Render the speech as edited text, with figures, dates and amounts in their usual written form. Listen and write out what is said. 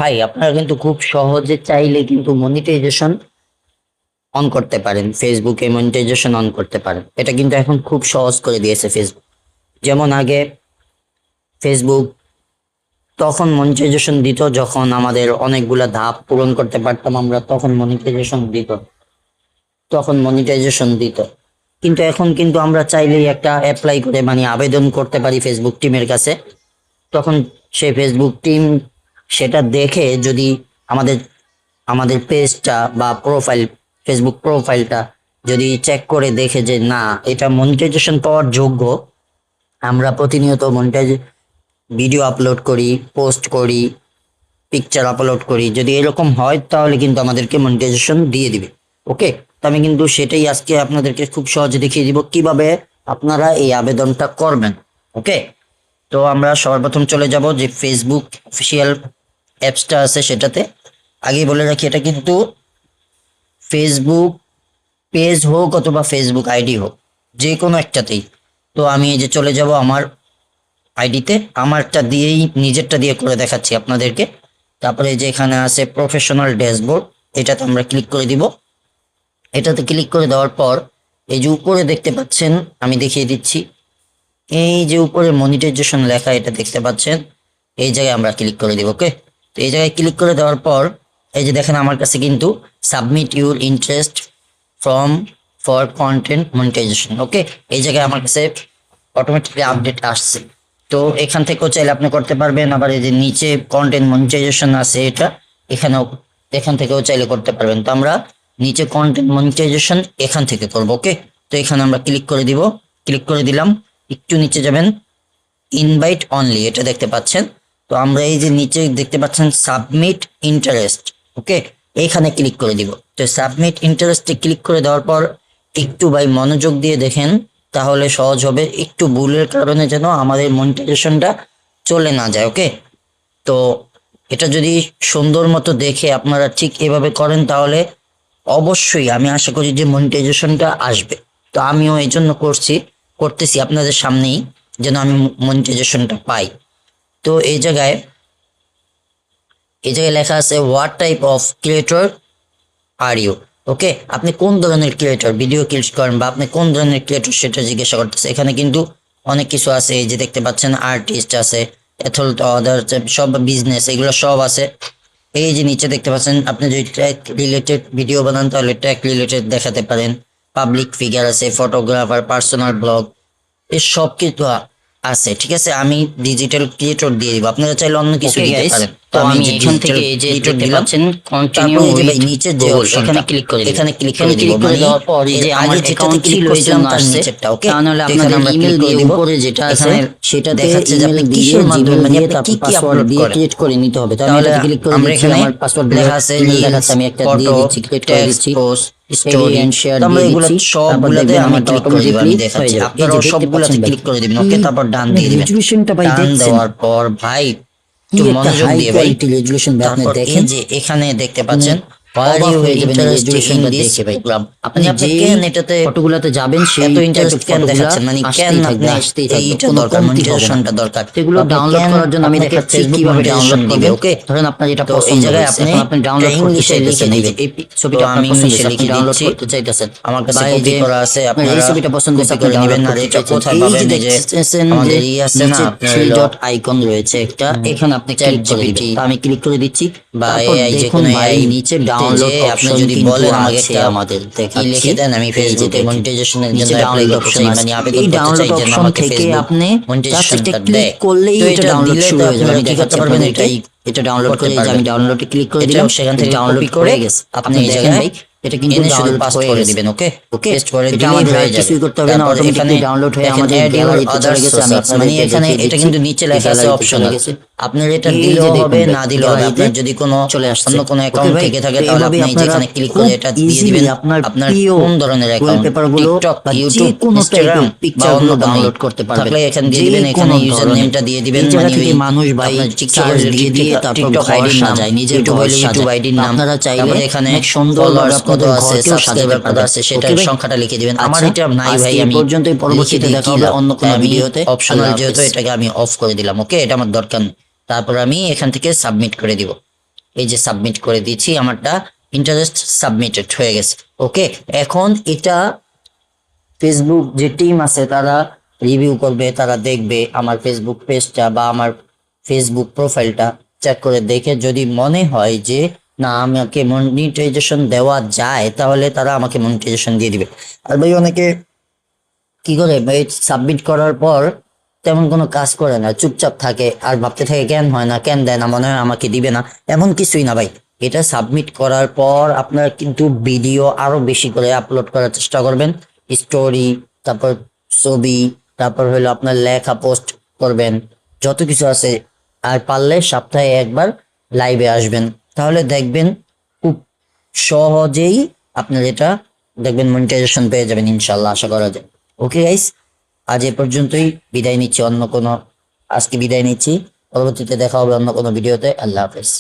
ভাই আপনারা কিন্তু খুব সহজে চাইলে কিন্তু মনিটাইজেশন অন করতে পারেন, ফেসবুকে মনিটাইজেশন অন করতে পারেন। এটা কিন্তু এখন খুব সহজ করে দিয়েছে ফেসবুক। যেমন আগে ফেসবুক তখন মনিটাইজেশন দিত যখন আমাদের অনেকগুলা ধাপ পূরণ করতে পারতাম আমরা, তখন মনিটাইজেশন দিত। কিন্তু এখন কিন্তু আমরা চাইলেই একটা অ্যাপ্লাই করে মানে আবেদন করতে পারি ফেসবুক টিমের কাছে। তখন সেই ফেসবুক টিম সেটা দেখে যদি আমাদের আমাদের পেজটা বা ফেসবুক প্রোফাইলটা যদি চেক করে দেখে যে না, এটা মনিটাইজেশন পাওয়ার যোগ্য, আমরা প্রতিনিয়ত ভিডিও আপলোড করি, পোস্ট করি, পিকচার আপলোড করি, যদি এরকম হয় তাহলে কিন্তু আমাদেরকে মনিটাইজেশন দিয়ে দিবে। ওকে, তো আমি কিন্তু সেটাই আজকে আপনাদেরকে খুব সহজে দেখিয়ে দিব কিভাবে আপনারা এই আবেদনটা করবেন। ওকে, তো আমরা সবার প্রথম চলে যাব যে ফেসবুক অফিসিয়াল অ্যাপসটা আছে সেটাতে। আগেই বলে রাখি, এটা কিন্তু ফেসবুক পেজ হোক অথবা ফেসবুক আইডি হোক, যে কোনো একটাতেই। তো আমি এই যে চলে যাব আমার আইডিতে, আমারটা দিয়েই নিজেরটা দিয়ে করে দেখাচ্ছি আপনাদেরকে। তারপরে এই যে এখানে আছে প্রফেশনাল ড্যাশবোর্ড, এটাতে আমরা ক্লিক করে দিব। এটাতে ক্লিক করে দেওয়ার পর এই যে উপরে দেখতে পাচ্ছেন, আমি দেখিয়ে দিচ্ছি, এই যে উপরে মনিটাইজেশন লেখা এটা দেখতে পাচ্ছেন, এই জায়গায় আমরা ক্লিক করে দিব। ওকে, তো এই জায়গায় ক্লিক করে দেওয়ার পর এই যে দেখেন আমার কাছে কিন্তু submit your interest form for content monetisation. Okay, এই জায়গায় আমার কাছে অটোমেটিকলি আপডেট আসছে। তো এখান থেকেও চাইলে আপনি করতে পারবেন, আবার এই যে নিচে কন্টেন্ট মনিটাইজেশন আছে এটা, এখান থেকেও চাইলে করতে পারবেন। তো আমরা নিচে কন্টেন্ট মনিটাইজেশন এখান থেকে করবো। ওকে, তো এখানে আমরা ক্লিক করে দিব, ক্লিক করে দিলাম। একটু নিচে যাবেন, ইনভাইট অনলি এটা দেখতে পাচ্ছেন। তো আমরা এই যে নিচে দেখতে পাচ্ছেন সাবমিট ইন্টারেস্ট, ওকে, এইখানে ক্লিক করে দিব। তো সাবমিট ইন্টারেস্টে ক্লিক করে দেওয়ার পর একটু ভাই মনোযোগ দিয়ে দেখেন, তাহলে সহজ হবে। একটু ভুলের কারণে যেন আমাদের মনিটাইজেশনটা চলে না যায়। ওকে, তো এটা যদি সুন্দর মতো দেখে আপনারা ঠিক এভাবে করেন তাহলে অবশ্যই আমি আশা করি যে মনিটাইজেশনটা আসবে। তো আমিও এই জন্য করতেছি আপনাদের সামনেই, যেন আমি মনিটাইজেশনটা পাই। তো এই জায়গায় লেখা আছে what type of creator are you. Okay, আপনি কোন ধরনের ক্রিয়েটর, ভিডিও ক্রিয়েট করেন বা আপনি কোন ধরনের ক্রিয়েটর সেটা জিজ্ঞাসা করতেছে। এখানে কিন্তু অনেক কিছু আছে, এই যে দেখতে পাচ্ছেন আর্টিস্ট আছে, আদার সব বিজনেস, এগুলো সব আছে। এই যে নিচে দেখতে পাচ্ছেন আপনি যদি ট্র্যাক রিলেটেড ভিডিও বানান তাহলে ট্র্যাক রিলেটেড দেখাতে পারেন, পাবলিক ফিগার আছে, ফটোগ্রাফার, পার্সোনাল ব্লগ, এই সব কিছু আছে। ঠিক আছে, আমি ডিজিটাল ক্রিয়েটর দিয়ে দিব, আপনারা চাইলে অন্য কিছু দিতে পারেন। তো আমি এখান থেকে এই যে দেখতে পাচ্ছেন কন্টিনিউ উইথ নিচের যে অপশন, এখানে ক্লিক করে দেওয়ার পর এই যে আমার যেটাতে ক্লিক করেছিলাম তার নিচেরটা। ওকে, তাহলে আপনাদের ইমেল দিয়ে উপরে যেটা আছে সেটা দেখাচ্ছে যে আপনি কিসের মাধ্যমে মানে আপনি কি কি আপলোড দিয়ে ক্রিয়েট করে নিতে হবে। তাহলে ক্লিক করে আমরা এখানে আমার পাসওয়ার্ড লেখা আছে, দেখাচ্ছে আমি একটা দিয়ে দিচ্ছি, ক্রিয়েট করে দিচ্ছি, স্টোরি এন্ড শেয়ার দিয়ে দিচ্ছি। সবগুলোতে আমি ক্লিক করে দিব, আমি দেখাচ্ছি আপনারাও সবগুলোতে ক্লিক করে দিবেন। ওকে, তারপর ডান দিয়ে দিবেন। রেজুলেশনটা ভাই দেখছেন, দেওয়ার পর ভাই একটু মনোযোগ দিয়ে ভাই রেজুলেশন আপনি দেখেন, যে এখানে দেখতে পাচ্ছেন আপনি কেন এটাতে ফটোগুলোতে যাবেন, সেই এত ইন্টারেস্ট কেন দেখাচ্ছেন, মানে কেন আপনি এইটা দরকার, মনিটাইজেশনটা দরকার, সেগুলো ডাউনলোড করার জন্য আমি দেখাচ্ছি কিভাবে ডাউনলোড দিবে। ওকে, ধরেন আপনার এটা পছন্দ, এই জায়গায় আপনি ডাউনলোড করতে চাইতেছেন, এই যে এই ছবিটা আমি ইংলিশে লিখে ডাউনলোড করতে চাইতেছেন, আমার কাছে কপি করা আছে, আপনারা এই ছবিটা পছন্দ হচ্ছে আপনি নেবেন। আর এটা কোথায় পাবেন, এই যে আমাদের আছে না, থ্রি ডট আইকন রয়েছে একটা, এখানে আপনি ক্লিক করে দিবেন। আমি ক্লিক করে দিচ্ছি, বা এই যে কোনো এই নিচে ডাউনলোড আপনি যদি বলেন আমাকে একটা আমাদের কি লিখে দেন, আমি ফেসবুকে মনিটাইজেশনের জন্য ডাউনলোড অপশন মানে আবেদন করতে চাই যে আমাকে ফেসবুক আপনি মনিটাইজেশনটা দেয়, করলেই এটা ডাউনলোড শুরু হয়ে যাবে। কি করতে পারবেন, এটা ডাউনলোড করে আমি ডাউনলোডে ক্লিক করে দিলাম, সেখান থেকে ডাউনলোড করে গেছে। আপনি এই জায়গায় এটা কিন্তু ডাউনলোড করে দিবেন। ওকে, পেস্ট করে দিলেই হয়ে যাবে, কিছুই করতে হবে না, অটোমেটিক্যালি ডাউনলোড হয়ে আমাদের গ্যালারিতে চলে গেছে। আমি মানে এখানে এটা কিন্তু নিচে লেখা আছে অপশন আছে, আপনার এটা দিলেও হবে না দিলেও হবে। আপনার যদি কোনো অন্য কোনো অ্যাকাউন্ট থেকে থাকে তাহলে আপনি যেখানে ক্লিক করে এটা দিয়ে দিবেন আপনার কোন ধরনের অ্যাকাউন্ট, টিকটক, ইউটিউব, ইনস্টাগ্রাম বা অন্য ডাউনলোড করতে পারবেন, তাহলে এখানে দিয়ে দিবেন, এখানে ইউজার নেমটা দিয়ে দিবেন, মানে ওই মানুষ ভাই টিকটক দিয়ে দিয়ে টিকটক আইডির নাম যায়, নিজের ইউটিউব আইডির নাম, আপনারা চাইলে এখানে এক সুন্দর কত আছে, সাবস্ক্রাইবার কত আছে সেটার সংখ্যাটা লিখে দিবেন। আমার এটা নাই ভাই, আমি পর্যন্তই পরবর্তীতে দেখা হবে অন্য কোনো ভিডিওতে, অপশনাল যেহেতু এটাকে আমি অফ করে দিলাম। ওকে, এটা আমার দরকার নেই। তারপর আমি এখান থেকে সাবমিট করে দিব। এই যে সাবমিট করে দিচ্ছি, আমারটা ইন্টারেস্ট সাবমিটেড হয়ে গেছে। ওকে, এখন এটা ফেসবুক যে টিম আছে তারা রিভিউ করবে, তারা দেখবে আমার ফেসবুক পেজটা বা আমার ফেসবুক প্রোফাইলটা চেক করে দেখে যদি মনে হয় যে না আমাকে মনিটাইজেশন দেওয়া যায়, তাহলে তারা আমাকে মনিটাইজেশন দিয়ে দিবে। আর ভাই অনেকে কি করে সাবমিট করার পর তেমন কোনো কাজ করে না, চুপচাপ থাকে আর ভাবতে থাকে কেন হয় না, কেন দেয় না, মনে হয় আমাকে দিবে না। এমন কিছুই না ভাই, এটা সাবমিট করার পর আপনার কিন্তু ভিডিও আরো বেশি করে আপলোড করার চেষ্টা করবেন, স্টোরি, তারপর ছবি, তারপর হলো আপনার লেখা পোস্ট করবেন, যত কিছু আছে। আর পারলে সপ্তাহে একবার লাইভে আসবেন, তাহলে দেখবেন খুব সহজেই আপনার এটা দেখবেন মনিটাইজেশন পেয়ে যাবেন ইনশাল্লাহ, আশা করা যায়। ওকে গাইস, আজ এ পর্যন্তই, বিদায় নিচ্ছি। আজকে বিদায় নিচ্ছি, পরবর্তীতে দেখা হবে অন্য কোনো ভিডিওতে। আল্লাহ হাফেজ।